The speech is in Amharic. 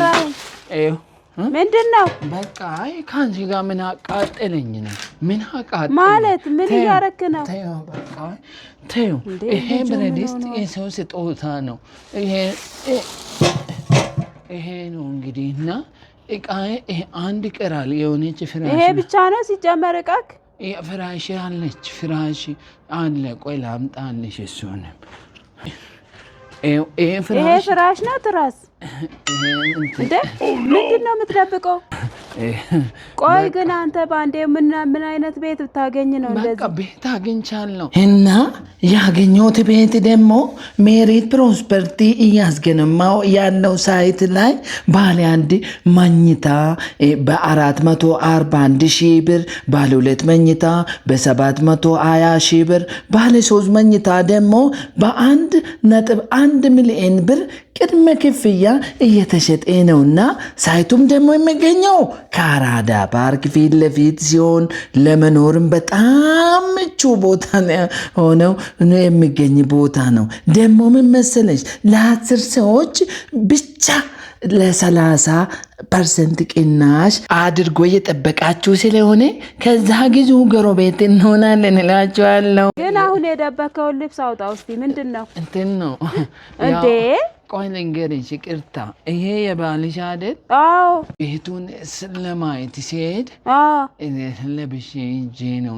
ጠራኸኝ? ምንድነው? በቃ ካንቺ ጋር ምን አቃጠለኝ ነው? ምን አቃጠለኝ ማለት ምን እያረክ ነው? ተይው በቃ ተይው። ይሄ ብረድስት የሰው ስጦታ ነው። ይሄ ነው እንግዲህና እቃዬ ይሄ አንድ ይቀራል። የሆነች ፍራሽ ይሄ ብቻ ነው ሲጀመር እቃክ? ፍራሽ አለች፣ ፍራሽ አለ። ቆይ ላምጣልሽ እሱንም። ይሄ ፍራሽ ነው ትራስ? ምንድን ነው የምትደብቀው? ቆይ ግን አንተ ባንዴ ምን አይነት ቤት ብታገኝ ነው እንደዚህ? በቃ ቤት አግኝቻለሁ እና ያገኘሁት ቤት ደግሞ ሜሪት ፕሮስፐርቲ እያስገነማው ያለው ሳይት ላይ ባለ አንድ መኝታ በ441 ሺህ ብር፣ ባለ 2 መኝታ በ720 ሺህ ብር፣ ባለ 3 መኝታ ደግሞ በ1.1 ሚሊዮን ብር ቅድመ ክፍያ እየተሸጠ ነውና ሳይቱም ደግሞ የሚገኘው ከአራዳ ፓርክ ፊት ለፊት ሲሆን ለመኖርም በጣም ምቹ ቦታ ሆነው የሚገኝ ቦታ ነው። ደግሞ ምን መሰለሽ ለ10 ሰዎች ብቻ ለ30% ቅናሽ አድርጎ እየጠበቃችሁ ስለሆነ ከዛ ጊዜ ጎረቤት እንሆናለን እላችኋለሁ። ግን አሁን የደበከውን ልብስ አውጣ እስቲ። ምንድን ነው እንትን ነው እንዴ? ቆይ ልንገርሽ፣ ይቅርታ ይሄ የባልሽ አይደል? አዎ። ቤቱን ስለማየት ሲሄድ ለብሼ ሂጄ ነው